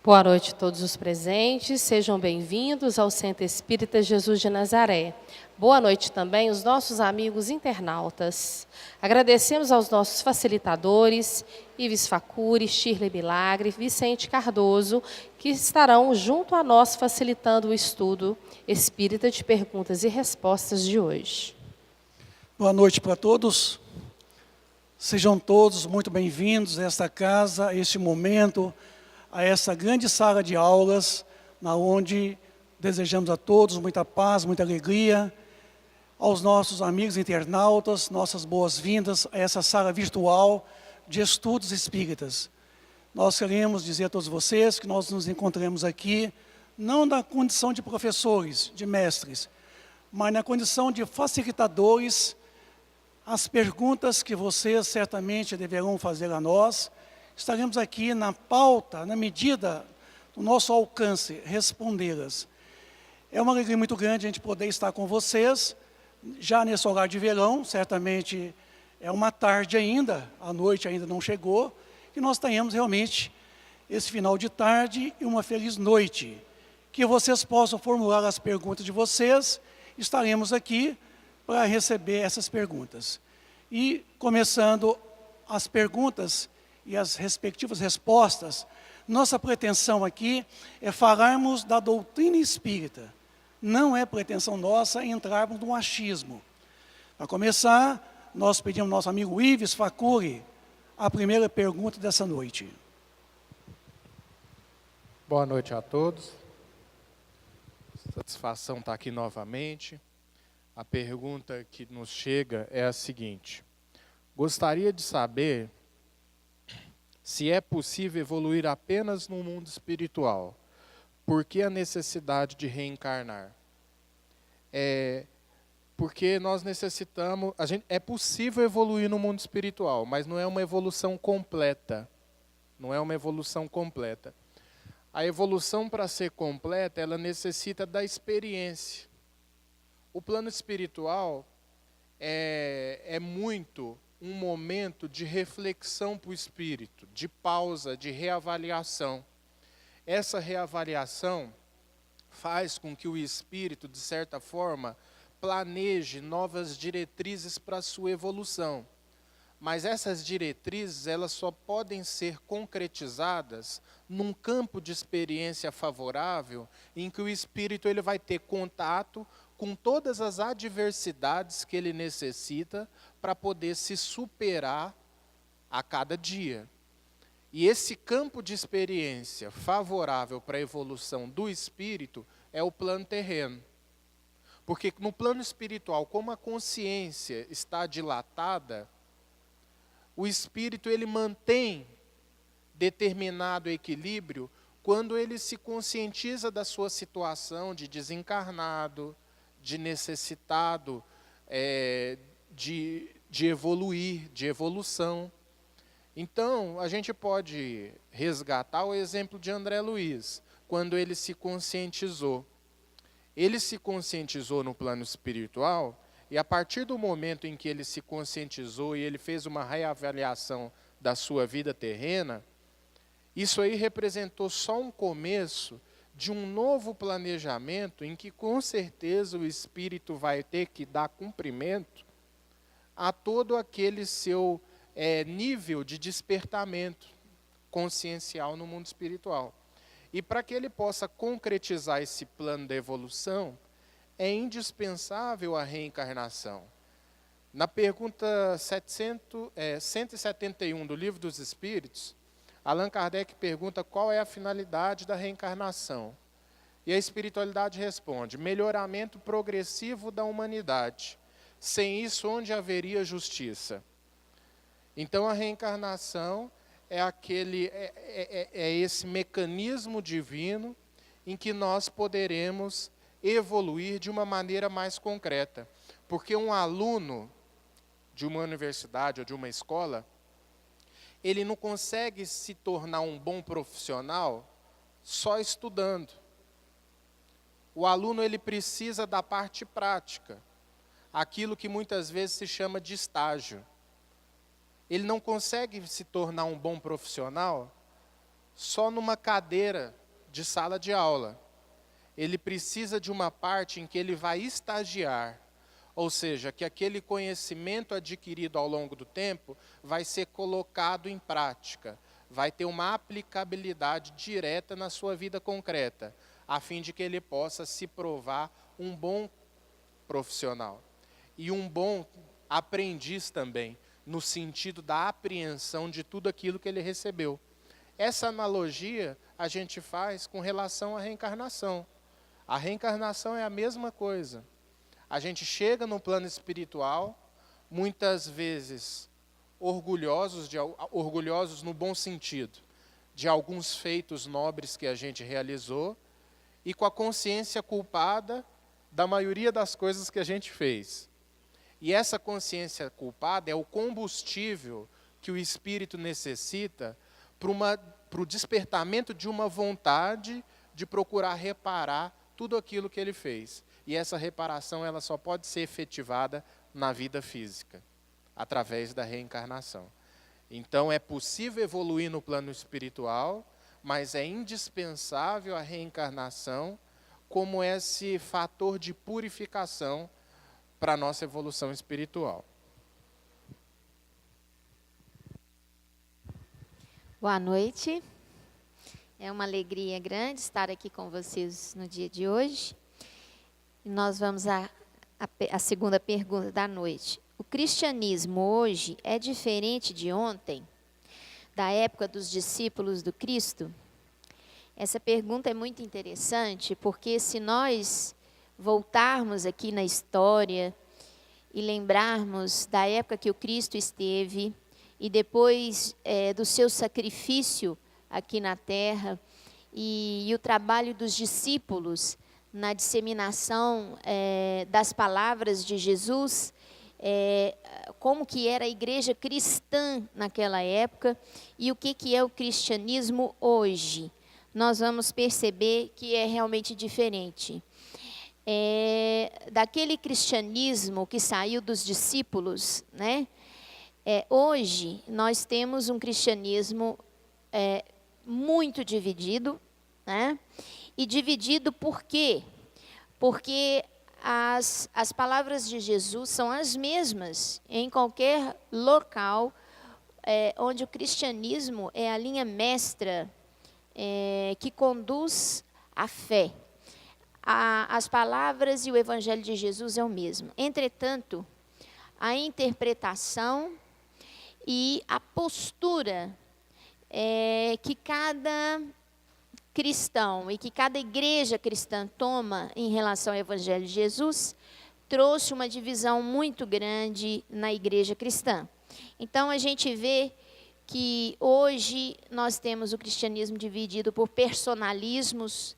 Boa noite a todos os presentes, sejam bem-vindos ao Centro Espírita Jesus de Nazaré. Boa noite também aos nossos amigos internautas. Agradecemos aos nossos facilitadores, Ives Facuri, Shirley Milagre, Vicente Cardoso, que estarão junto a nós facilitando o estudo espírita de perguntas e respostas de hoje. Boa noite para todos. Sejam todos muito bem-vindos a esta casa, a este momento, a essa grande sala de aulas, na onde desejamos a todos muita paz, muita alegria. Aos nossos amigos internautas, nossas boas-vindas a essa sala virtual de estudos espíritas. Nós queremos dizer a todos vocês que nós nos encontramos aqui, não na condição de professores, de mestres, mas na condição de facilitadores. As perguntas que vocês certamente deverão fazer a nós, estaremos aqui na pauta, na medida do nosso alcance, respondê-las. É uma alegria muito grande a gente poder estar com vocês, já nesse horário de verão, certamente é uma tarde ainda, a noite ainda não chegou, e nós tenhamos realmente esse final de tarde e uma feliz noite. Que vocês possam formular as perguntas de vocês, estaremos aqui para receber essas perguntas. E começando as perguntas e as respectivas respostas, nossa pretensão aqui é falarmos da doutrina espírita. Não é pretensão nossa entrarmos no achismo. Para começar, nós pedimos ao nosso amigo Ives Facuri a primeira pergunta dessa noite. Boa noite a todos. Satisfação estar aqui novamente. A pergunta que nos chega é a seguinte: gostaria de saber se é possível evoluir apenas no mundo espiritual. Por que a necessidade de reencarnar? Porque nós necessitamos... é possível evoluir no mundo espiritual, mas não é uma evolução completa. Não é uma evolução completa. A evolução, para ser completa, ela necessita da experiência. O plano espiritual é muito um momento de reflexão para o espírito, de pausa, de reavaliação. Essa reavaliação faz com que o espírito, de certa forma, planeje novas diretrizes para a sua evolução. Mas essas diretrizes, elas só podem ser concretizadas num campo de experiência favorável, em que o espírito ele vai ter contato com todas as adversidades que ele necessita para poder se superar a cada dia. E esse campo de experiência favorável para a evolução do espírito é o plano terreno. Porque no plano espiritual, como a consciência está dilatada, o espírito ele mantém determinado equilíbrio quando ele se conscientiza da sua situação de desencarnado, de necessitado, de evoluir, de evolução. Então, a gente pode resgatar o exemplo de André Luiz, quando ele se conscientizou. Ele se conscientizou no plano espiritual, e a partir do momento em que ele se conscientizou e ele fez uma reavaliação da sua vida terrena, isso aí representou só um começo de um novo planejamento em que com certeza o espírito vai ter que dar cumprimento a todo aquele seu nível de despertamento consciencial no mundo espiritual. E para que ele possa concretizar esse plano da evolução, é indispensável a reencarnação. Na pergunta 171 do Livro dos Espíritos, Allan Kardec pergunta qual é a finalidade da reencarnação. E a espiritualidade responde: melhoramento progressivo da humanidade. Sem isso, onde haveria justiça? Então, a reencarnação é esse mecanismo divino em que nós poderemos evoluir de uma maneira mais concreta. Porque um aluno de uma universidade ou de uma escola, ele não consegue se tornar um bom profissional só estudando. O aluno ele precisa da parte prática, aquilo que muitas vezes se chama de estágio. Ele não consegue se tornar um bom profissional só numa cadeira de sala de aula. Ele precisa de uma parte em que ele vai estagiar, ou seja, que aquele conhecimento adquirido ao longo do tempo vai ser colocado em prática, vai ter uma aplicabilidade direta na sua vida concreta, a fim de que ele possa se provar um bom profissional e um bom aprendiz também, no sentido da apreensão de tudo aquilo que ele recebeu. Essa analogia a gente faz com relação à reencarnação. A reencarnação é a mesma coisa. A gente chega no plano espiritual, muitas vezes orgulhosos no bom sentido, de alguns feitos nobres que a gente realizou, e com a consciência culpada da maioria das coisas que a gente fez. E essa consciência culpada é o combustível que o espírito necessita para o despertamento de uma vontade de procurar reparar tudo aquilo que ele fez. E essa reparação ela só pode ser efetivada na vida física, através da reencarnação. Então é possível evoluir no plano espiritual, mas é indispensável a reencarnação como esse fator de purificação para a nossa evolução espiritual. Boa noite. É uma alegria grande estar aqui com vocês no dia de hoje. E nós vamos à segunda pergunta da noite. O cristianismo hoje é diferente de ontem, da época dos discípulos do Cristo? Essa pergunta é muito interessante, porque se nós voltarmos aqui na história e lembrarmos da época que o Cristo esteve e depois do seu sacrifício aqui na terra e o trabalho dos discípulos na disseminação das palavras de Jesus, como que era a igreja cristã naquela época e o que é o cristianismo hoje, nós vamos perceber que é realmente diferente. Daquele cristianismo que saiu dos discípulos, né? Hoje nós temos um cristianismo muito dividido, né? E dividido por quê? Porque as palavras de Jesus são as mesmas em qualquer local onde o cristianismo é a linha mestra que conduz a fé. As palavras e o evangelho de Jesus é o mesmo. Entretanto, a interpretação e a postura que cada cristão e que cada igreja cristã toma em relação ao evangelho de Jesus trouxe uma divisão muito grande na igreja cristã. Então a gente vê que hoje nós temos o cristianismo dividido por personalismos,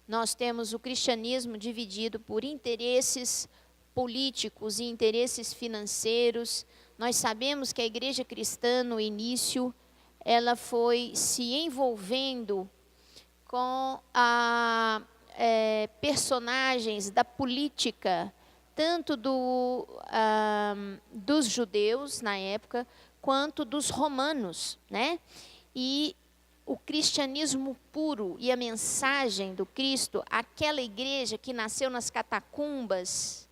nós temos o cristianismo dividido por interesses políticos e interesses financeiros. Nós sabemos que a igreja cristã, no início, ela foi se envolvendo com personagens da política, tanto dos judeus na época, quanto dos romanos, né? E o cristianismo puro e a mensagem do Cristo, aquela igreja que nasceu nas catacumbas,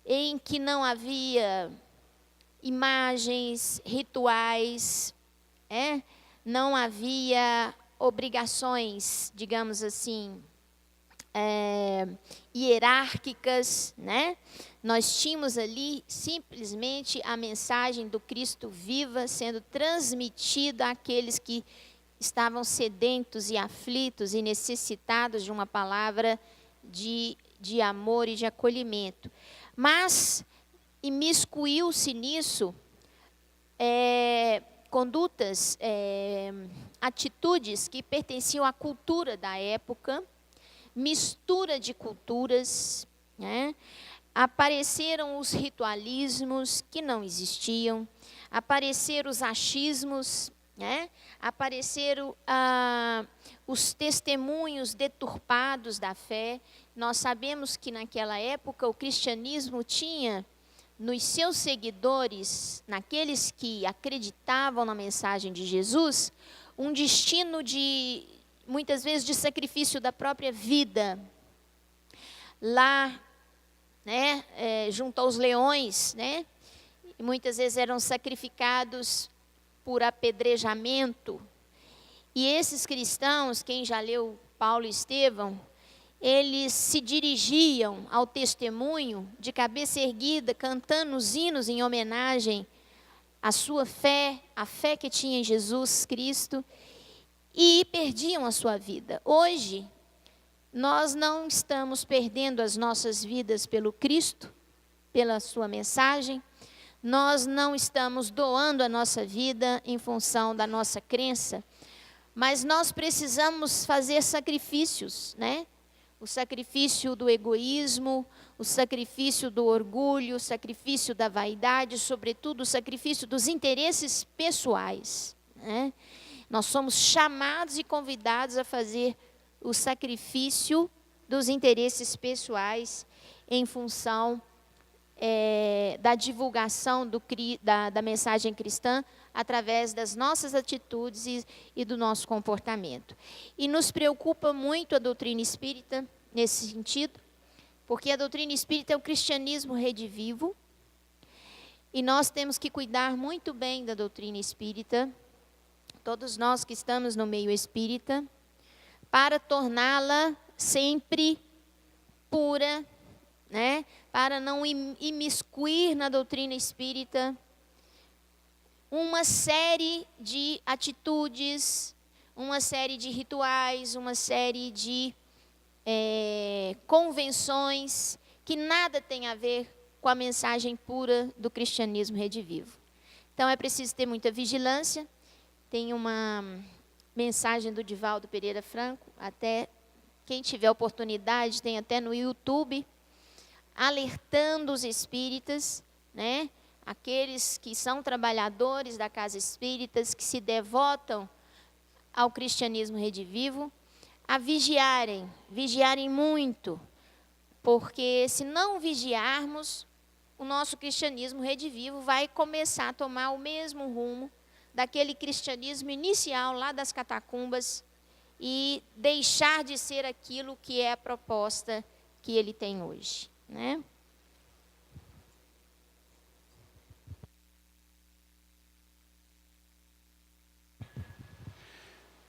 em que não havia imagens, rituais, não havia obrigações, digamos assim, hierárquicas, né? Nós tínhamos ali simplesmente a mensagem do Cristo viva sendo transmitida àqueles que estavam sedentos e aflitos e necessitados de uma palavra de amor e de acolhimento. Mas imiscuiu-se nisso condutas, atitudes que pertenciam à cultura da época, mistura de culturas, né? Apareceram os ritualismos que não existiam, apareceram os achismos, né? Apareceram os testemunhos deturpados da fé. Nós sabemos que naquela época o cristianismo tinha nos seus seguidores, naqueles que acreditavam na mensagem de Jesus, um destino de, muitas vezes, de sacrifício da própria vida. Lá, né, junto aos leões, né, e muitas vezes eram sacrificados por apedrejamento. E esses cristãos, quem já leu Paulo e Estevão, eles se dirigiam ao testemunho de cabeça erguida, cantando os hinos em homenagem à sua fé, a fé que tinha em Jesus Cristo, e perdiam a sua vida. Hoje, nós não estamos perdendo as nossas vidas pelo Cristo, pela sua mensagem, nós não estamos doando a nossa vida em função da nossa crença, mas nós precisamos fazer sacrifícios, né? O sacrifício do egoísmo, o sacrifício do orgulho, o sacrifício da vaidade, sobretudo o sacrifício dos interesses pessoais, né? Nós somos chamados e convidados a fazer o sacrifício dos interesses pessoais em função da divulgação da mensagem cristã através das nossas atitudes e do nosso comportamento. E nos preocupa muito a doutrina espírita nesse sentido, porque a doutrina espírita é o cristianismo redivivo, e nós temos que cuidar muito bem da doutrina espírita, todos nós que estamos no meio espírita, para torná-la sempre pura, né? Para não imiscuir na doutrina espírita uma série de atitudes, uma série de rituais, uma série de convenções que nada tem a ver com a mensagem pura do cristianismo redivivo. Então é preciso ter muita vigilância. Tem uma mensagem do Divaldo Pereira Franco, até quem tiver oportunidade, tem até no YouTube, alertando os espíritas, né? Aqueles que são trabalhadores da casa espíritas, que se devotam ao cristianismo redivivo, a vigiarem muito, porque se não vigiarmos, o nosso cristianismo redivivo vai começar a tomar o mesmo rumo daquele cristianismo inicial lá das catacumbas e deixar de ser aquilo que é a proposta que ele tem hoje, né?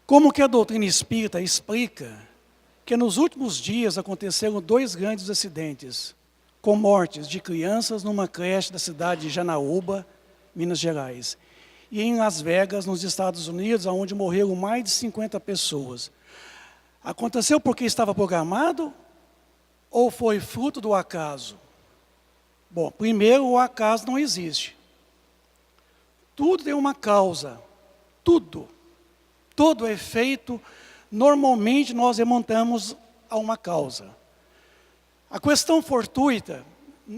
Como que a doutrina espírita explica que nos últimos dias aconteceram 2 grandes acidentes, com mortes de crianças numa creche da cidade de Janaúba, Minas Gerais, e em Las Vegas, nos Estados Unidos, onde morreram mais de 50 pessoas. Aconteceu porque estava programado ou foi fruto do acaso? Bom, primeiro, o acaso não existe. Tudo tem uma causa, tudo. Todo efeito, normalmente nós remontamos a uma causa. A questão fortuita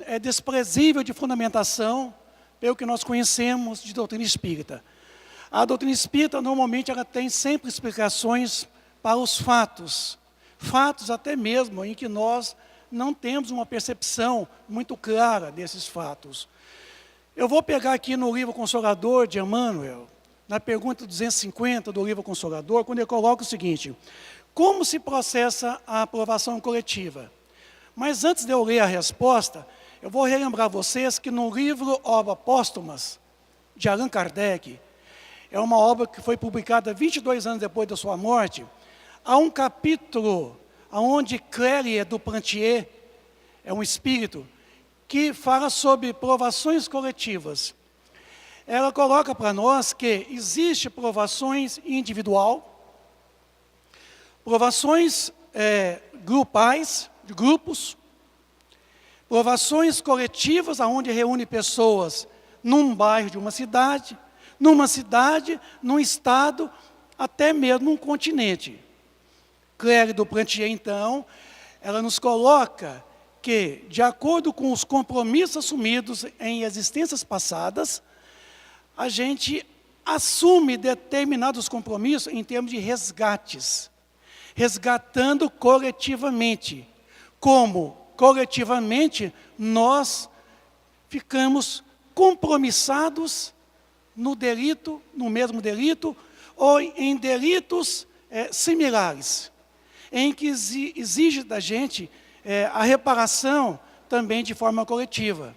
é desprezível de fundamentação pelo que nós conhecemos de doutrina espírita. A doutrina espírita, normalmente, ela tem sempre explicações para os fatos. Fatos até mesmo em que nós não temos uma percepção muito clara desses fatos. Eu vou pegar aqui no livro Consolador de Emmanuel, na pergunta 250 do livro Consolador, quando ele coloca o seguinte: como se processa a aprovação coletiva? Mas antes de eu ler a resposta, eu vou relembrar vocês que no livro Obras Póstumas, de Allan Kardec, é uma obra que foi publicada 22 anos depois da sua morte, há um capítulo onde Clélie Duplantier, é um espírito, que fala sobre provações coletivas. Ela coloca para nós que existe provações individual, provações grupais, de grupos, provações coletivas, onde reúne pessoas num bairro de uma cidade, numa cidade, num estado, até mesmo num continente. Clélie Duplantier, então, ela nos coloca que, de acordo com os compromissos assumidos em existências passadas, a gente assume determinados compromissos em termos de resgates, resgatando coletivamente, como coletivamente nós ficamos compromissados no delito, no mesmo delito, ou em delitos similares, em que exige da gente a reparação também de forma coletiva.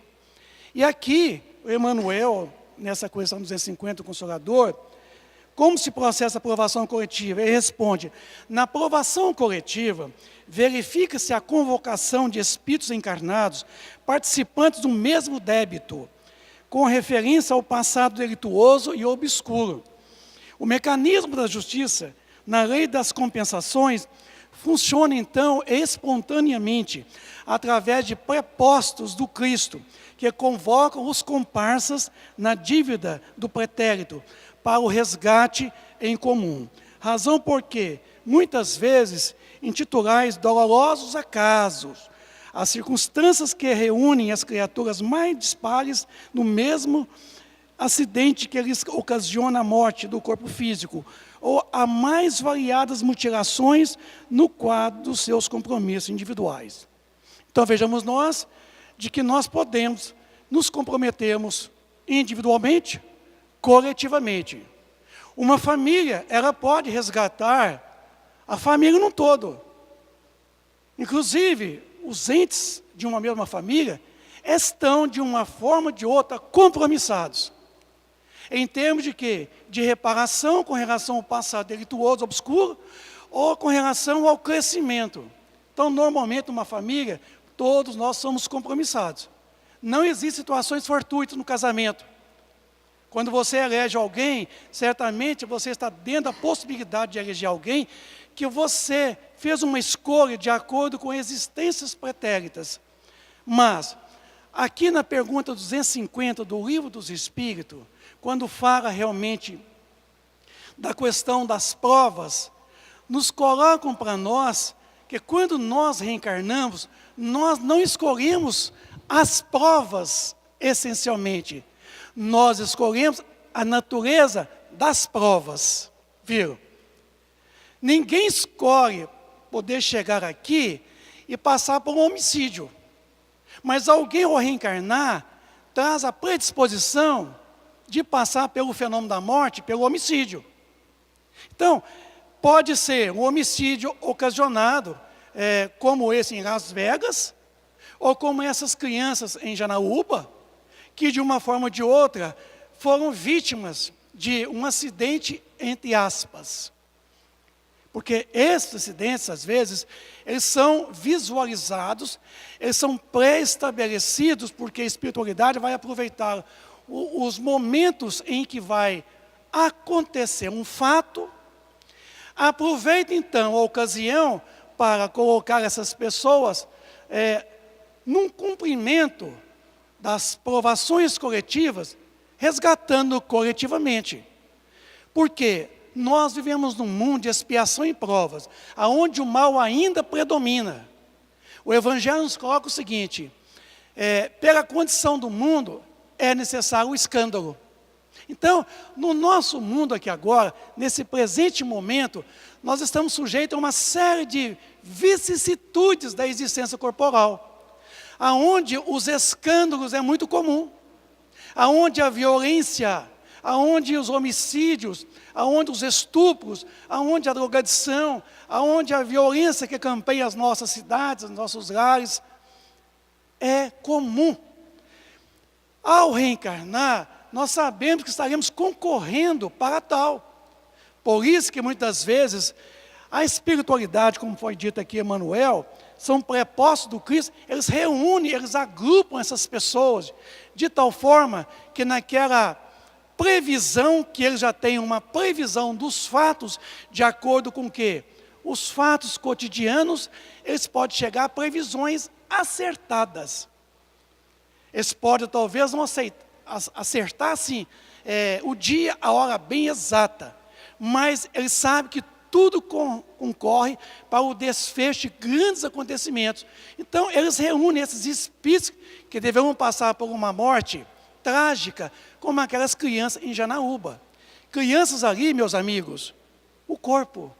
E aqui, o Emmanuel, nessa questão 250, o Consolador, como se processa a aprovação coletiva? Ele responde: na aprovação coletiva, verifica-se a convocação de espíritos encarnados, participantes do mesmo débito, com referência ao passado delituoso e obscuro. O mecanismo da justiça, na lei das compensações, funciona então espontaneamente, através de prepostos do Cristo, que convocam os comparsas na dívida do pretérito, para o resgate em comum. Razão porque, muitas vezes, em titulares dolorosos acasos, as circunstâncias que reúnem as criaturas mais dispares no mesmo acidente que lhes ocasiona a morte do corpo físico, ou a mais variadas mutilações no quadro dos seus compromissos individuais. Então vejamos nós, de que nós podemos nos comprometermos individualmente, coletivamente. Uma família, ela pode resgatar a família num todo. Inclusive, os entes de uma mesma família estão, de uma forma ou de outra, compromissados. Em termos de quê? De reparação com relação ao passado delituoso, obscuro, ou com relação ao crescimento. Então, normalmente, uma família, todos nós somos compromissados. Não existem situações fortuitas no casamento. Quando você elege alguém, certamente você está dentro da possibilidade de eleger alguém que você fez uma escolha de acordo com existências pretéritas. Mas, aqui na pergunta 250 do Livro dos Espíritos, quando fala realmente da questão das provas, nos colocam para nós que quando nós reencarnamos, nós não escolhemos as provas essencialmente. Nós escolhemos a natureza das provas. Viram? Ninguém escolhe poder chegar aqui e passar por um homicídio. Mas alguém, ao reencarnar, traz a predisposição de passar pelo fenômeno da morte, pelo homicídio. Então, pode ser um homicídio ocasionado, como esse em Las Vegas, ou como essas crianças em Janaúba, que de uma forma ou de outra foram vítimas de um acidente, entre aspas. Porque esses acidentes, às vezes, eles são visualizados, eles são pré-estabelecidos, porque a espiritualidade vai aproveitar os momentos em que vai acontecer um fato, aproveita então a ocasião para colocar essas pessoas num cumprimento das provações coletivas, resgatando coletivamente. Porque nós vivemos num mundo de expiação e provas, onde o mal ainda predomina. O Evangelho nos coloca o seguinte: pela condição do mundo, é necessário o escândalo. Então, no nosso mundo aqui agora, nesse presente momento, nós estamos sujeitos a uma série de vicissitudes da existência corporal, aonde os escândalos é muito comum, aonde a violência, aonde os homicídios, aonde os estupros, aonde a drogadição, aonde a violência que campeia as nossas cidades, os nossos lares, é comum. Ao reencarnar, nós sabemos que estaremos concorrendo para tal. Por isso que muitas vezes a espiritualidade, como foi dito aqui Emmanuel, são prepostos do Cristo, eles reúnem, eles agrupam essas pessoas, de tal forma que naquela previsão, que eles já têm uma previsão dos fatos, de acordo com que os fatos cotidianos, eles podem chegar a previsões acertadas. Eles podem talvez não acertar assim, o dia, a hora bem exata, mas eles sabem que tudo concorre para o desfecho de grandes acontecimentos. Então, eles reúnem esses espíritos que deverão passar por uma morte trágica, como aquelas crianças em Janaúba. Crianças ali, meus amigos, o corpo.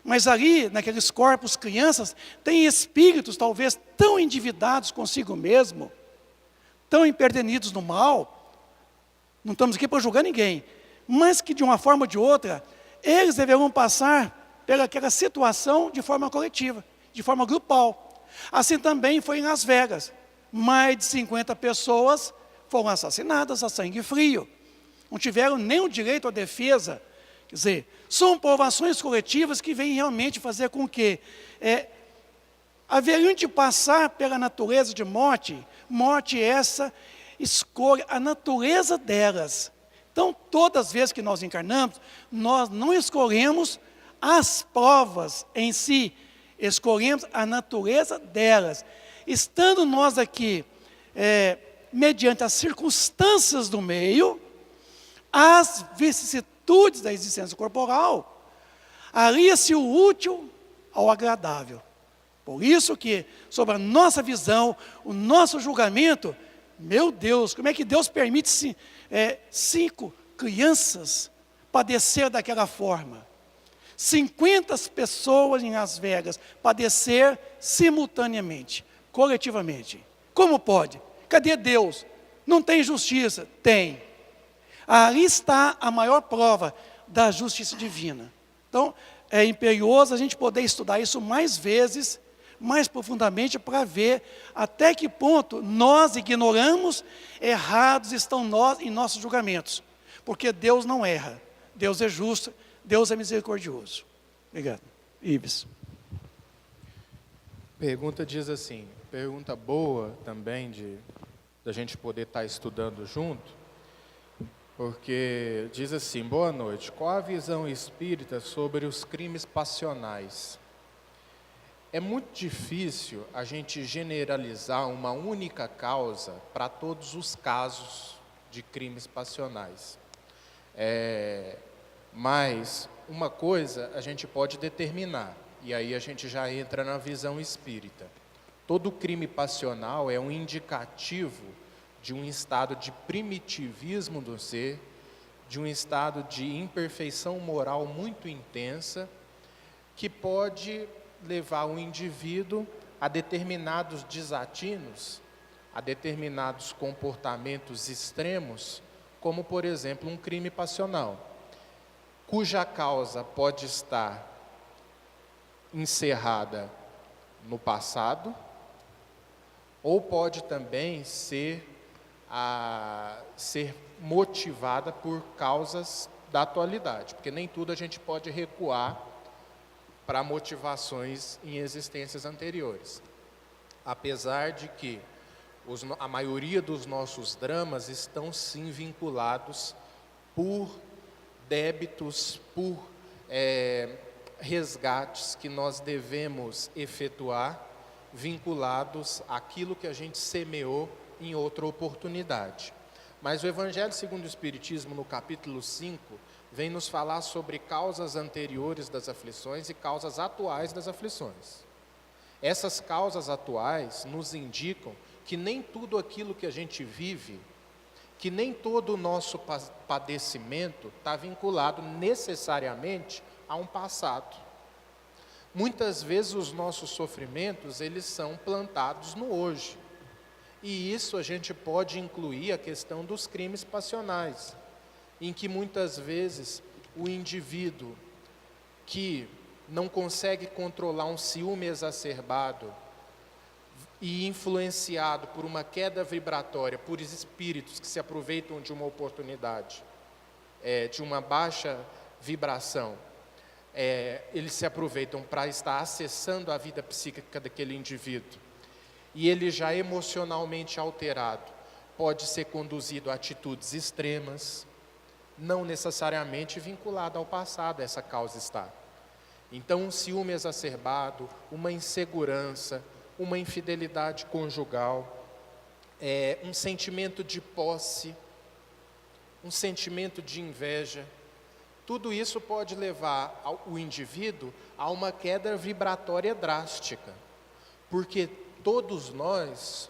Mas ali, naqueles corpos, crianças, tem espíritos talvez tão endividados consigo mesmo, tão empedernidos no mal. Não estamos aqui para julgar ninguém, mas que de uma forma ou de outra, eles deverão passar pelaquela situação de forma coletiva, de forma grupal. Assim também foi em Las Vegas. Mais de 50 pessoas foram assassinadas a sangue frio. Não tiveram nem o direito à defesa. Quer dizer, são provações coletivas que vêm realmente fazer com que haveriam de passar pela natureza de morte, morte essa, escolha a natureza delas. Então, todas as vezes que nós encarnamos, nós não escolhemos as provas em si, escolhemos a natureza delas. Estando nós aqui, mediante as circunstâncias do meio, as vicissitudes da existência corporal, alia-se o útil ao agradável. Por isso que, sobre a nossa visão, o nosso julgamento, meu Deus, como é que Deus permite 5 crianças padecer daquela forma? 50 pessoas em Las Vegas padecer simultaneamente, coletivamente. Como pode? Cadê Deus? Não tem justiça? Tem. Ali está a maior prova da justiça divina. Então, é imperioso a gente poder estudar isso mais vezes, mais profundamente, para ver até que ponto nós ignoramos, errados estão nós em nossos julgamentos. Porque Deus não erra, Deus é justo, Deus é misericordioso. Obrigado. Ibis. Pergunta diz assim, pergunta boa também da gente poder estar estudando junto, porque diz assim, boa noite, qual a visão espírita sobre os crimes passionais? É muito difícil a gente generalizar uma única causa para todos os casos de crimes passionais. Mas uma coisa a gente pode determinar, e aí a gente já entra na visão espírita. Todo crime passional é um indicativo de um estado de primitivismo do ser, de um estado de imperfeição moral muito intensa, que pode levar o indivíduo a determinados desatinos, a determinados comportamentos extremos, como, por exemplo, um crime passional, cuja causa pode estar encerrada no passado, ou pode também ser motivada por causas da atualidade, porque nem tudo a gente pode recuar para motivações em existências anteriores. Apesar de que a maioria dos nossos dramas estão sim vinculados por débitos, por resgates que nós devemos efetuar, vinculados àquilo que a gente semeou em outra oportunidade. Mas o Evangelho segundo o Espiritismo, no capítulo 5, vem nos falar sobre causas anteriores das aflições e causas atuais das aflições. Essas causas atuais nos indicam que nem tudo aquilo que a gente vive, que nem todo o nosso padecimento está vinculado necessariamente a um passado. Muitas vezes os nossos sofrimentos, eles são plantados no hoje. E isso a gente pode incluir a questão dos crimes passionais, em que muitas vezes o indivíduo que não consegue controlar um ciúme exacerbado e influenciado por uma queda vibratória, por espíritos que se aproveitam de uma oportunidade, de uma baixa vibração, eles se aproveitam para estar acessando a vida psíquica daquele indivíduo, e ele já emocionalmente alterado, pode ser conduzido a atitudes extremas, não necessariamente vinculado ao passado, essa causa está. Então, um ciúme exacerbado, uma insegurança, uma infidelidade conjugal, um sentimento de posse, um sentimento de inveja, tudo isso pode levar o indivíduo a uma queda vibratória drástica, porque todos nós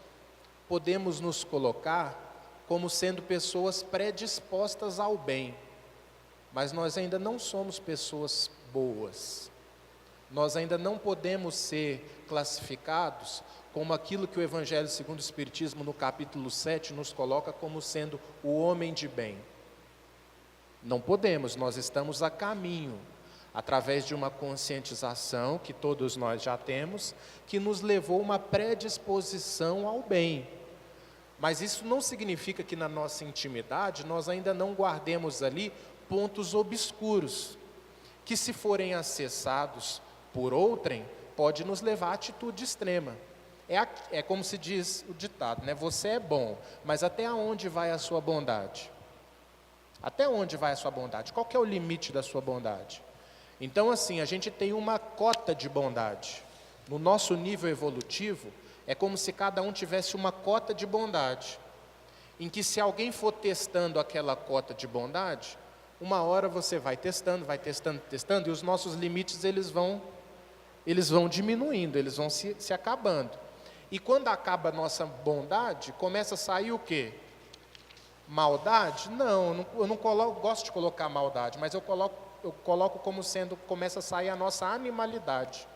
podemos nos colocar como sendo pessoas predispostas ao bem, mas nós ainda não somos pessoas boas. Nós ainda não podemos ser classificados como aquilo que o Evangelho segundo o Espiritismo, no capítulo 7, nos coloca como sendo o homem de bem. Não podemos, nós estamos a caminho, através de uma conscientização que todos nós já temos, que nos levou a uma predisposição ao bem. Mas isso não significa que na nossa intimidade nós ainda não guardemos ali pontos obscuros, que se forem acessados por outrem, pode nos levar à atitude extrema. É como se diz o ditado, né? Você é bom, mas até onde vai a sua bondade? Até onde vai a sua bondade? Qual que é o limite da sua bondade? Então, assim, a gente tem uma cota de bondade. No nosso nível evolutivo, é como se cada um tivesse uma cota de bondade, em que se alguém for testando aquela cota de bondade, uma hora você vai testando, e os nossos limites eles vão diminuindo, eles vão se acabando. E quando acaba a nossa bondade, começa a sair o quê? Maldade? Não, eu não gosto de colocar maldade, mas eu coloco como sendo, começa a sair a nossa animalidade.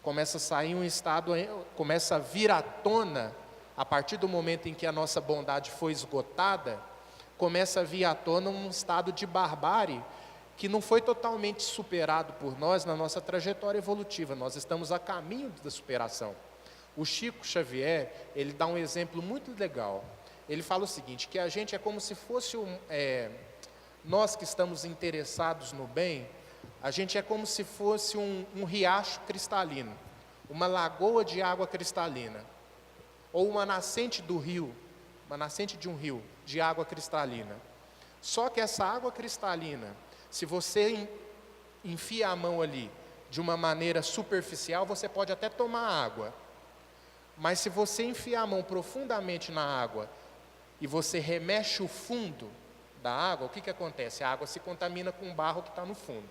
Começa a sair um estado, começa a vir à tona, a partir do momento em que a nossa bondade foi esgotada, começa a vir à tona um estado de barbárie, que não foi totalmente superado por nós na nossa trajetória evolutiva, nós estamos a caminho da superação. O Chico Xavier, ele dá um exemplo muito legal. Ele fala o seguinte, que a gente é como se fosse nós que estamos interessados no bem, a gente é como se fosse um riacho cristalino, uma lagoa de água cristalina, ou uma nascente do rio, uma nascente de um rio de água cristalina. Só que essa água cristalina, se você enfia a mão ali de uma maneira superficial, você pode até tomar água. Mas se você enfiar a mão profundamente na água e você remexe o fundo da água, o que acontece? A água se contamina com o barro que está no fundo.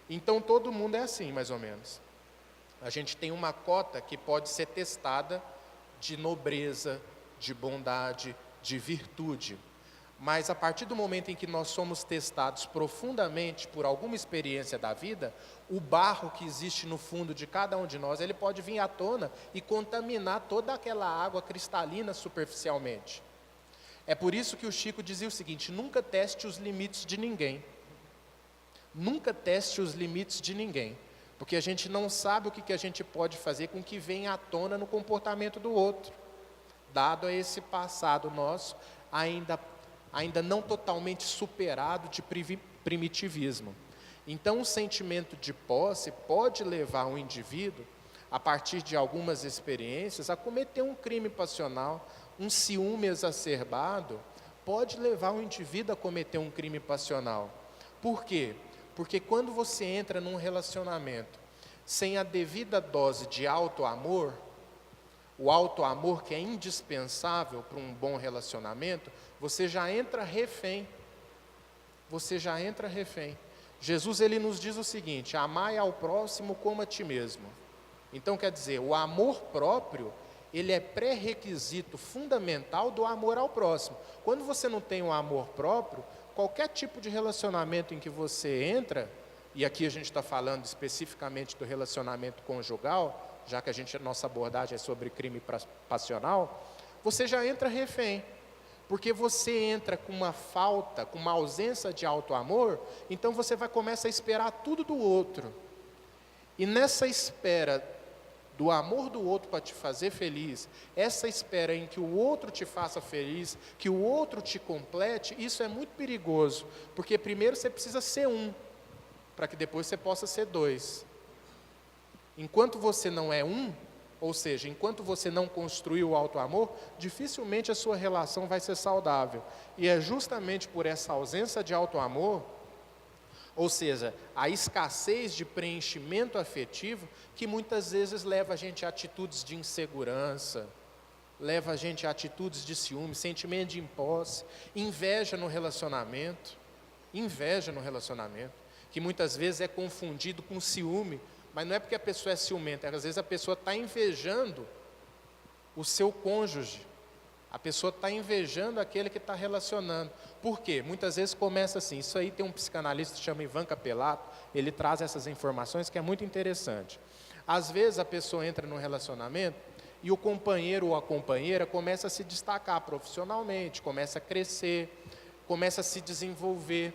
Então todo mundo é assim, mais ou menos. A gente tem uma cota que pode ser testada de nobreza, de bondade, de virtude. Mas a partir do momento em que nós somos testados profundamente por alguma experiência da vida, o barro que existe no fundo de cada um de nós, ele pode vir à tona e contaminar toda aquela água cristalina superficialmente. É por isso que o Chico dizia o seguinte, nunca teste os limites de ninguém. Nunca teste os limites de ninguém, porque a gente não sabe o que a gente pode fazer com o que vem à tona no comportamento do outro, dado a esse passado nosso, ainda não totalmente superado de primitivismo. Então, o sentimento de posse pode levar um indivíduo, a partir de algumas experiências, a cometer um crime passional, um ciúme exacerbado, pode levar o indivíduo a cometer um crime passional. Por quê? Porque quando você entra num relacionamento sem a devida dose de auto-amor, o auto-amor que é indispensável para um bom relacionamento, você já entra refém. Você já entra refém. Jesus, ele nos diz o seguinte, amai ao próximo como a ti mesmo. Então, quer dizer, o amor próprio, ele é pré-requisito fundamental do amor ao próximo. Quando você não tem um amor próprio, qualquer tipo de relacionamento em que você entra, e aqui a gente está falando especificamente do relacionamento conjugal, já que nossa abordagem é sobre crime passional, você já entra refém. Porque você entra com uma falta, com uma ausência de auto-amor, então você começa a esperar tudo do outro. E nessa espera do amor do outro para te fazer feliz, essa espera em que o outro te faça feliz, que o outro te complete, isso é muito perigoso, porque primeiro você precisa ser um, para que depois você possa ser dois. Enquanto você não é um, ou seja, enquanto você não construiu o auto-amor, dificilmente a sua relação vai ser saudável. E é justamente por essa ausência de auto-amor, ou seja, a escassez de preenchimento afetivo, que muitas vezes leva a gente a atitudes de insegurança, leva a gente a atitudes de ciúme, sentimento de posse, inveja no relacionamento, que muitas vezes é confundido com ciúme, mas não é porque a pessoa é ciumenta, às vezes a pessoa está invejando o seu cônjuge, a pessoa está invejando aquele que está relacionando. Por quê? Muitas vezes começa assim, isso aí tem um psicanalista que se chama Ivan Capelato, ele traz essas informações que é muito interessante. Às vezes a pessoa entra num relacionamento e o companheiro ou a companheira começa a se destacar profissionalmente, começa a crescer, começa a se desenvolver.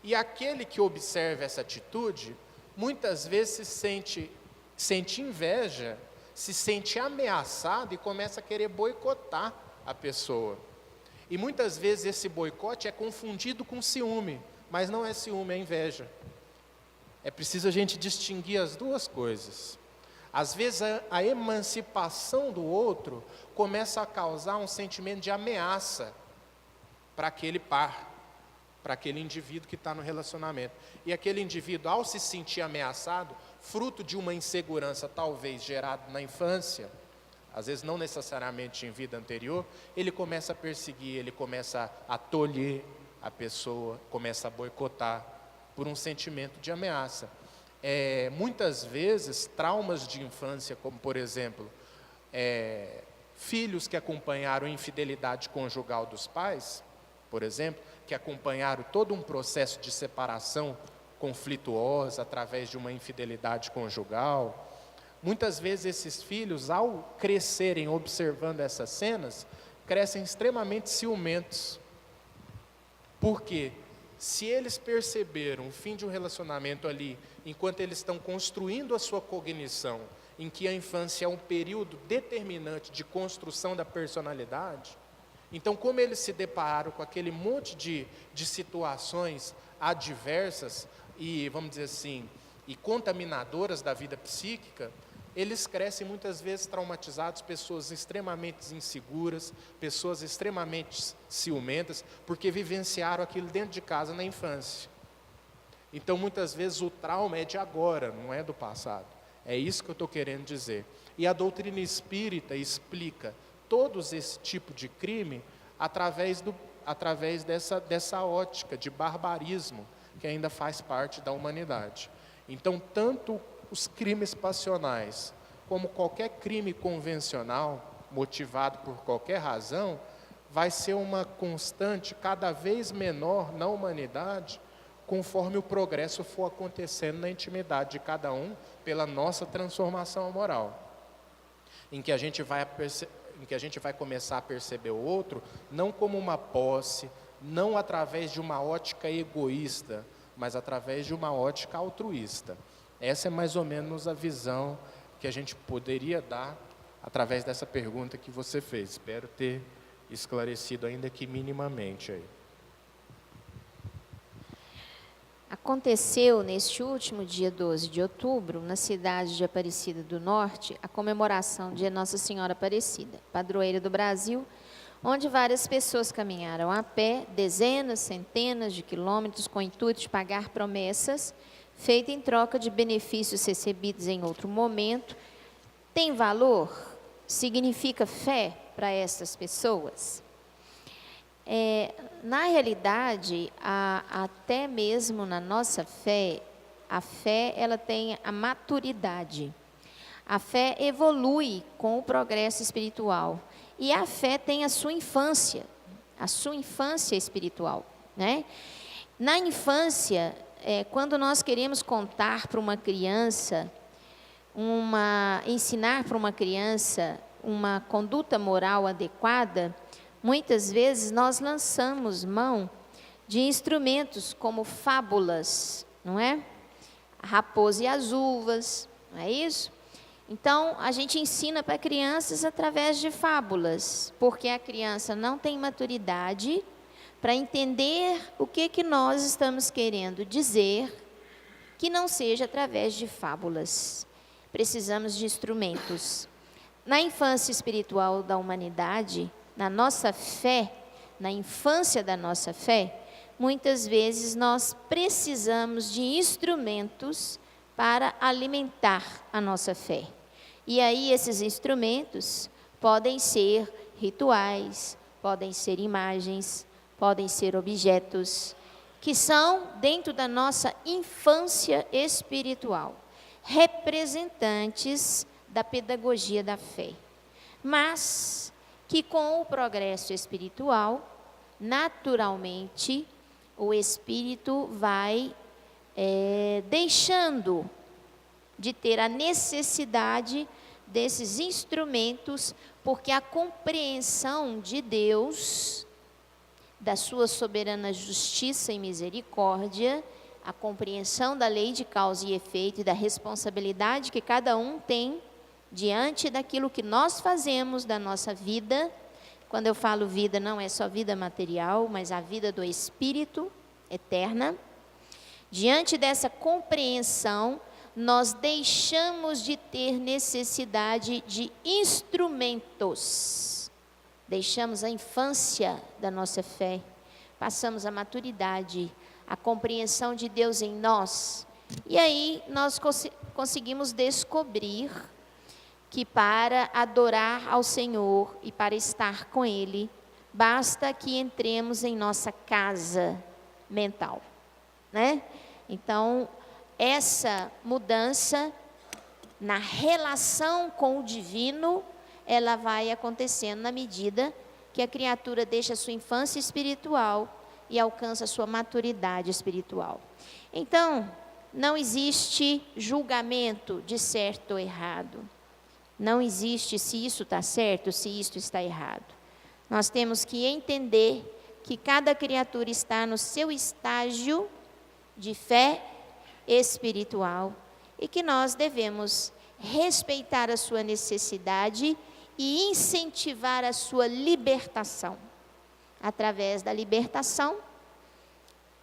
E aquele que observa essa atitude, muitas vezes sente inveja, se sente ameaçado e começa a querer boicotar a pessoa. E muitas vezes esse boicote é confundido com ciúme, mas não é ciúme, é inveja. É preciso a gente distinguir as duas coisas. Às vezes a emancipação do outro começa a causar um sentimento de ameaça para aquele par, para aquele indivíduo que está no relacionamento. E aquele indivíduo, ao se sentir ameaçado, fruto de uma insegurança talvez gerada na infância, às vezes não necessariamente em vida anterior, ele começa a perseguir, ele começa a tolher a pessoa, começa a boicotar por um sentimento de ameaça. Muitas vezes, traumas de infância, como por exemplo, filhos que acompanharam a infidelidade conjugal dos pais, por exemplo, que acompanharam todo um processo de separação conflituosa através de uma infidelidade conjugal. Muitas vezes esses filhos, ao crescerem observando essas cenas, crescem extremamente ciumentos. Por quê? Se eles perceberam o fim de um relacionamento ali, enquanto eles estão construindo a sua cognição, em que a infância é um período determinante de construção da personalidade, então, como eles se depararam com aquele monte de situações adversas e, vamos dizer assim, e contaminadoras da vida psíquica, eles crescem muitas vezes traumatizados, pessoas extremamente inseguras, pessoas extremamente ciumentas, porque vivenciaram aquilo dentro de casa na infância. Então, muitas vezes o trauma é de agora, não é do passado. É isso que eu estou querendo dizer. E a doutrina espírita explica todos esse tipo de crime através dessa ótica de barbarismo que ainda faz parte da humanidade. Então, tanto os crimes passionais, como qualquer crime convencional, motivado por qualquer razão, vai ser uma constante cada vez menor na humanidade, conforme o progresso for acontecendo na intimidade de cada um, pela nossa transformação moral, em que a gente vai começar a perceber o outro, não como uma posse, não através de uma ótica egoísta, mas através de uma ótica altruísta. Essa é mais ou menos a visão que a gente poderia dar através dessa pergunta que você fez. Espero ter esclarecido ainda que minimamente aí. Aconteceu neste último dia 12 de outubro, na cidade de Aparecida do Norte, a comemoração de Nossa Senhora Aparecida, padroeira do Brasil, onde várias pessoas caminharam a pé, dezenas, centenas de quilômetros, com o intuito de pagar promessas, feitas em troca de benefícios recebidos em outro momento. Tem valor? Significa fé para essas pessoas? Na realidade, até mesmo na nossa fé, a fé ela tem a maturidade. A fé evolui com o progresso espiritual. E a fé tem a sua infância espiritual, né? Na infância, quando nós queremos contar para uma criança, ensinar para uma criança uma conduta moral adequada, muitas vezes nós lançamos mão de instrumentos como fábulas, não é? A raposa e as uvas, não é isso? Então, a gente ensina para crianças através de fábulas, porque a criança não tem maturidade para entender o que nós estamos querendo dizer, que não seja através de fábulas. Precisamos de instrumentos. Na infância espiritual da humanidade, na nossa fé, na infância da nossa fé, muitas vezes nós precisamos de instrumentos para alimentar a nossa fé. E aí esses instrumentos podem ser rituais, podem ser imagens, podem ser objetos, que são dentro da nossa infância espiritual, representantes da pedagogia da fé. Mas que com o progresso espiritual, naturalmente, o espírito vai deixando de ter a necessidade desses instrumentos, porque a compreensão de Deus da sua soberana justiça e misericórdia, a compreensão da lei de causa e efeito e da responsabilidade que cada um tem diante daquilo que nós fazemos da nossa vida. Quando eu falo vida, não é só vida material, mas a vida do Espírito eterna. Diante dessa compreensão, nós deixamos de ter necessidade de instrumentos. Deixamos a infância da nossa fé, passamos a maturidade, a compreensão de Deus em nós. E aí nós conseguimos descobrir que para adorar ao Senhor e para estar com Ele, basta que entremos em nossa casa mental, né? Então, essa mudança na relação com o divino, ela vai acontecendo na medida que a criatura deixa a sua infância espiritual e alcança a sua maturidade espiritual. Então, não existe julgamento de certo ou errado. Não existe se isso está certo, se isto está errado. Nós temos que entender que cada criatura está no seu estágio de fé espiritual e que nós devemos respeitar a sua necessidade e incentivar a sua libertação. Através da libertação,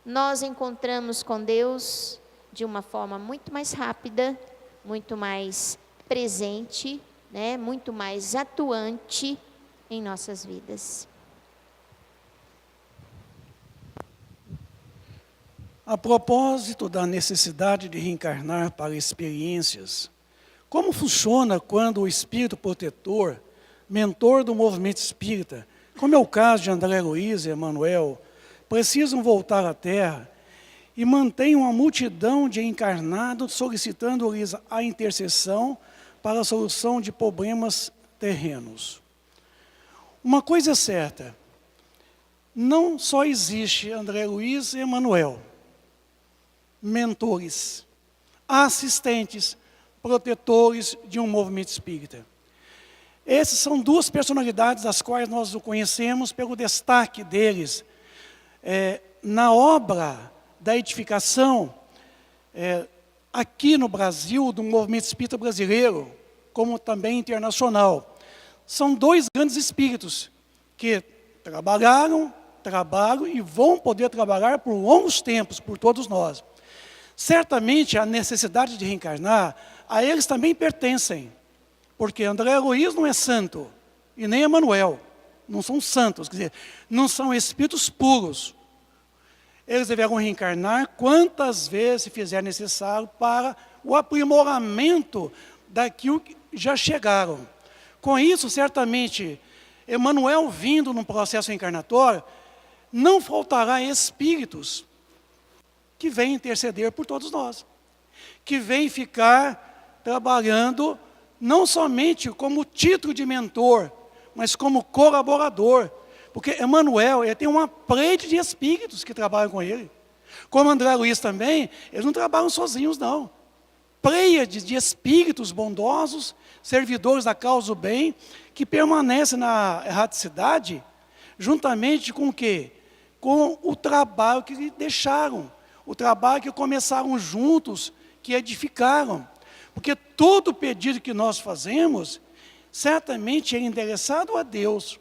nós encontramos com Deus de uma forma muito mais rápida, muito mais presente, né, muito mais atuante em nossas vidas. A propósito da necessidade de reencarnar para experiências, como funciona quando o espírito protetor, mentor do movimento espírita, como é o caso de André Luiz e Emanuel, precisam voltar à Terra e mantêm uma multidão de encarnados solicitando-lhes a intercessão para a solução de problemas terrenos? Uma coisa é certa, não só existe André Luiz e Emanuel, mentores, assistentes, protetores de um movimento espírita. Essas são duas personalidades das quais nós o conhecemos pelo destaque deles na obra da edificação aqui no Brasil, do movimento espírita brasileiro, como também internacional. São dois grandes espíritos que trabalham e vão poder trabalhar por longos tempos, por todos nós. Certamente a necessidade de reencarnar, a eles também pertencem, porque André Luiz não é santo, e nem Emanuel, não são santos, quer dizer, não são espíritos puros. Eles deverão reencarnar quantas vezes se fizer necessário para o aprimoramento daquilo que já chegaram. Com isso, certamente, Emanuel vindo num processo reencarnatório, não faltará espíritos que vêm interceder por todos nós, que vêm ficar trabalhando não somente como título de mentor, mas como colaborador, porque Emanuel tem uma plede de espíritos que trabalham com ele. Como André Luiz também, eles não trabalham sozinhos não. Pleiades de espíritos bondosos, servidores da causa do bem, que permanecem na erraticidade, juntamente com o quê? Com o trabalho que lhe deixaram, o trabalho que começaram juntos, que edificaram. Porque todo pedido que nós fazemos, certamente é endereçado a Deus.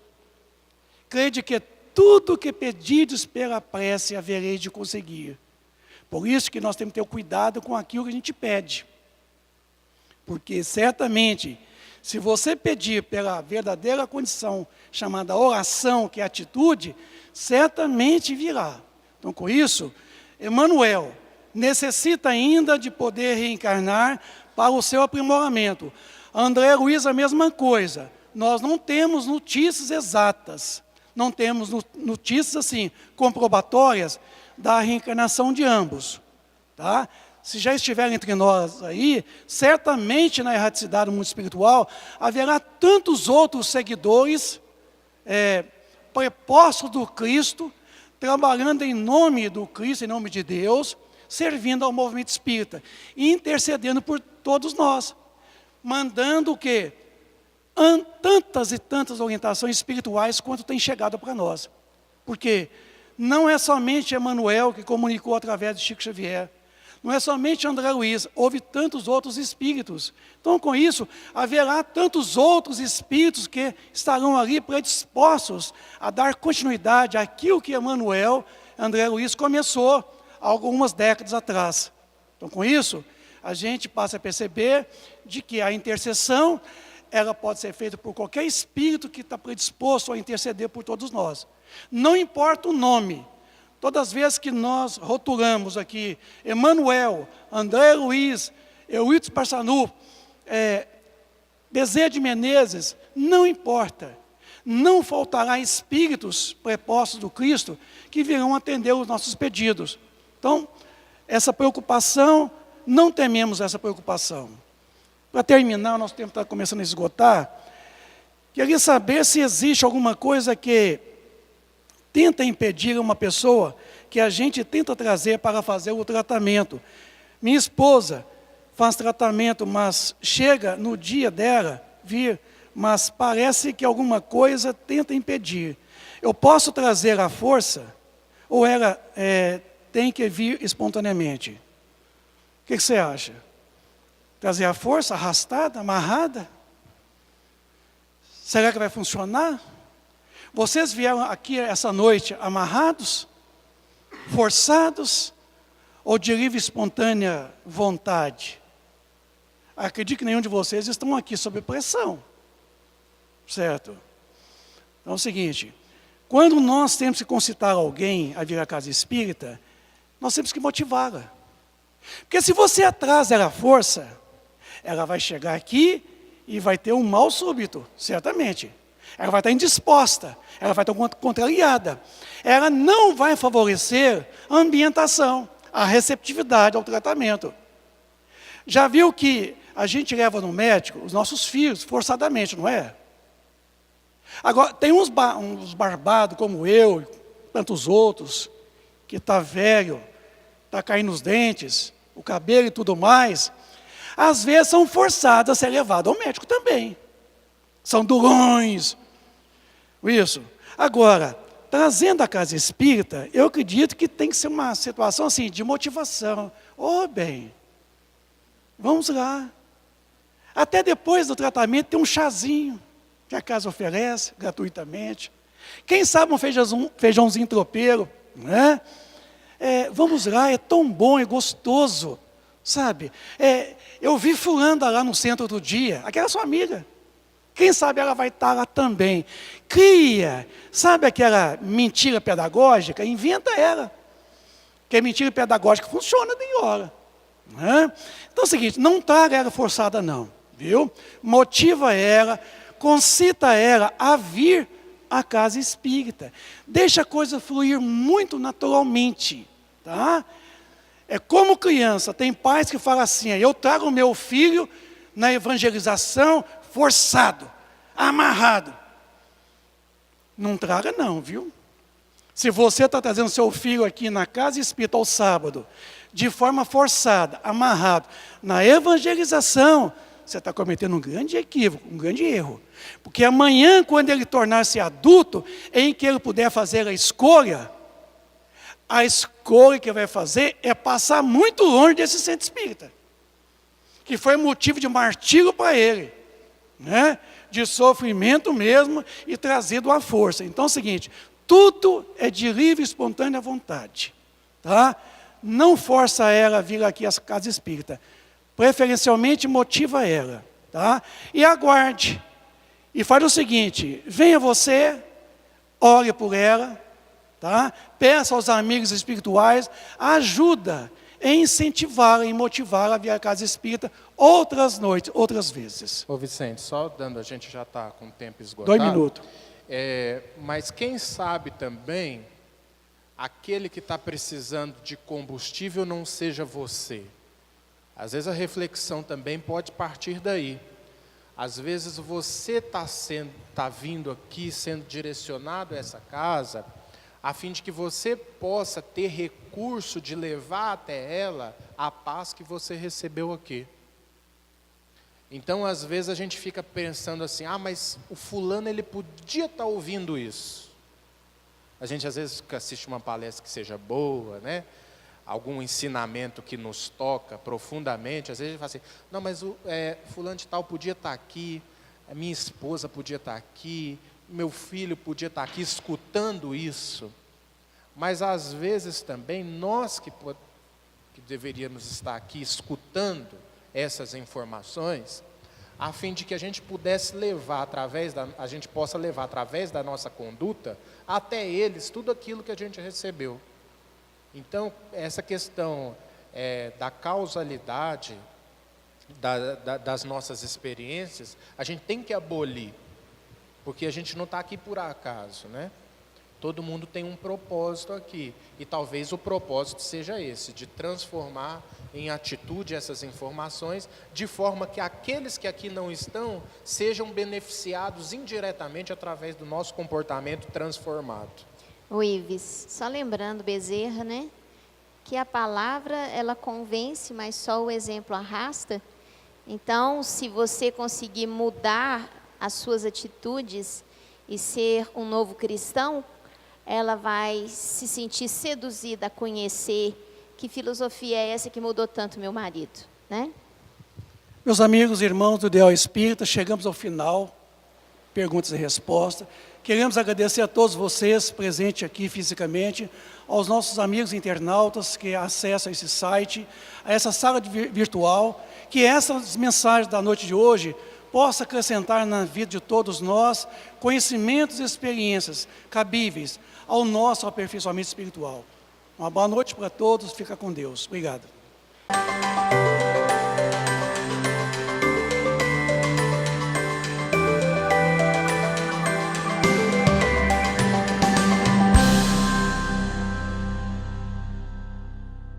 Crede que tudo que pedides pela prece haverei de conseguir. Por isso que nós temos que ter cuidado com aquilo que a gente pede. Porque certamente, se você pedir pela verdadeira condição, chamada oração, que é atitude, certamente virá. Então, com isso, Emanuel necessita ainda de poder reencarnar para o seu aprimoramento. André Luiz, a mesma coisa. Nós não temos notícias exatas, não temos notícias assim, comprobatórias da reencarnação de ambos. Tá? Se já estiverem entre nós aí, certamente na erraticidade do mundo espiritual, haverá tantos outros seguidores prepostos do Cristo, trabalhando em nome do Cristo, em nome de Deus, servindo ao movimento espírita, e intercedendo por todos nós, mandando o quê? Tantas e tantas orientações espirituais quanto tem chegado para nós. Porque não é somente Emmanuel que comunicou através de Chico Xavier. Não é somente André Luiz, houve tantos outros espíritos. Então, com isso, haverá tantos outros espíritos que estarão ali predispostos a dar continuidade àquilo que Emmanuel, André Luiz, começou há algumas décadas atrás. Então, com isso, a gente passa a perceber de que a intercessão, ela pode ser feita por qualquer espírito que está predisposto a interceder por todos nós. Não importa o nome. Todas as vezes que nós rotulamos aqui, Emmanuel, André Luiz, Eurípides Barçanu, Bezerra de Menezes, não importa. Não faltará espíritos prepostos do Cristo que virão atender os nossos pedidos. Então, essa preocupação, não tememos essa preocupação. Para terminar, nosso tempo está começando a esgotar. Queria saber se existe alguma coisa que tenta impedir uma pessoa que a gente tenta trazer para fazer o tratamento. Minha esposa faz tratamento, mas chega no dia dela vir, mas parece que alguma coisa tenta impedir. Eu posso trazer a força ou ela tem que vir espontaneamente? O que você acha? Trazer a força, arrastada, amarrada? Será que vai funcionar? Vocês vieram aqui essa noite amarrados, forçados, ou de livre e espontânea vontade? Acredito que nenhum de vocês estão aqui sob pressão, certo? Então é o seguinte, quando nós temos que concitar alguém a vir à casa espírita, nós temos que motivá-la. Porque se você atrasa ela à força, ela vai chegar aqui e vai ter um mal súbito, certamente. Ela vai estar indisposta, ela vai estar contrariada. Ela não vai favorecer a ambientação, a receptividade ao tratamento. Já viu que a gente leva no médico os nossos filhos, forçadamente, não é? Agora, tem uns barbados como eu, e tantos outros, que está velho, está caindo os dentes, o cabelo e tudo mais, às vezes são forçados a ser levados ao médico também. São durões. Isso. Agora, trazendo a casa espírita, eu acredito que tem que ser uma situação assim, de motivação. Bem, vamos lá. Até depois do tratamento tem um chazinho que a casa oferece gratuitamente. Quem sabe um feijãozinho tropeiro, né? Vamos lá, é tão bom, é gostoso, sabe? Eu vi fulana lá no centro outro dia, aquela sua amiga. Quem sabe ela vai estar lá também. Cria, sabe aquela mentira pedagógica? Inventa ela. Porque mentira pedagógica funciona de hora. Né? Então é o seguinte, não traga ela forçada não, viu? Motiva ela, concita ela a vir à casa espírita. Deixa a coisa fluir muito naturalmente. Tá? É como criança, tem pais que falam assim, eu trago o meu filho na evangelização forçado, amarrado. Não traga não, viu? Se você está trazendo seu filho aqui na casa espírita ao sábado, de forma forçada, amarrado, na evangelização, você está cometendo um grande equívoco, um grande erro. Porque amanhã, quando ele tornar-se adulto, em que ele puder fazer a escolha que vai fazer é passar muito longe desse centro espírita, que foi motivo de martírio para ele, né? De sofrimento mesmo e trazido à força. Então é o seguinte, tudo é de livre e espontânea vontade. Tá? Não força ela a vir aqui às casas espíritas. Preferencialmente motiva ela. Tá? E aguarde. E faz o seguinte, venha você, ore por ela, tá? Peça aos amigos espirituais ajuda em incentivá-la, em motivá-la a vir à casa espírita outras noites, outras vezes. Ô Vicente, só dando, a gente já está com o tempo esgotado. 2 minutos. Mas quem sabe também, aquele que está precisando de combustível não seja você. Às vezes a reflexão também pode partir daí. Às vezes você está vindo aqui, sendo direcionado a essa casa, a fim de que você possa ter recurso de levar até ela a paz que você recebeu aqui. Então, às vezes a gente fica pensando assim, mas o fulano ele podia estar ouvindo isso. A gente às vezes assiste uma palestra que seja boa, né? Algum ensinamento que nos toca profundamente, às vezes a gente fala assim, não, mas fulano de tal podia estar aqui, a minha esposa podia estar aqui, meu filho podia estar aqui escutando isso. Mas às vezes também nós que deveríamos estar aqui escutando essas informações, a fim de que a gente pudesse levar a gente possa levar através da nossa conduta até eles tudo aquilo que a gente recebeu. Então, essa questão da causalidade das nossas experiências, a gente tem que abolir, porque a gente não está aqui por acaso, né? Todo mundo tem um propósito aqui, e talvez o propósito seja esse, de transformar em atitude essas informações, de forma que aqueles que aqui não estão, sejam beneficiados indiretamente através do nosso comportamento transformado. O Ives, só lembrando, Bezerra, né? Que a palavra, ela convence, mas só o exemplo arrasta. Então, se você conseguir mudar as suas atitudes e ser um novo cristão, ela vai se sentir seduzida a conhecer que filosofia é essa que mudou tanto meu marido, né? Meus amigos e irmãos do Ideal Espírita, chegamos ao final, perguntas e respostas. Queremos agradecer a todos vocês presentes aqui fisicamente, aos nossos amigos internautas que acessam esse site, a essa sala virtual, que essas mensagens da noite de hoje possa acrescentar na vida de todos nós conhecimentos e experiências cabíveis ao nosso aperfeiçoamento espiritual. Uma boa noite para todos, fica com Deus. Obrigado.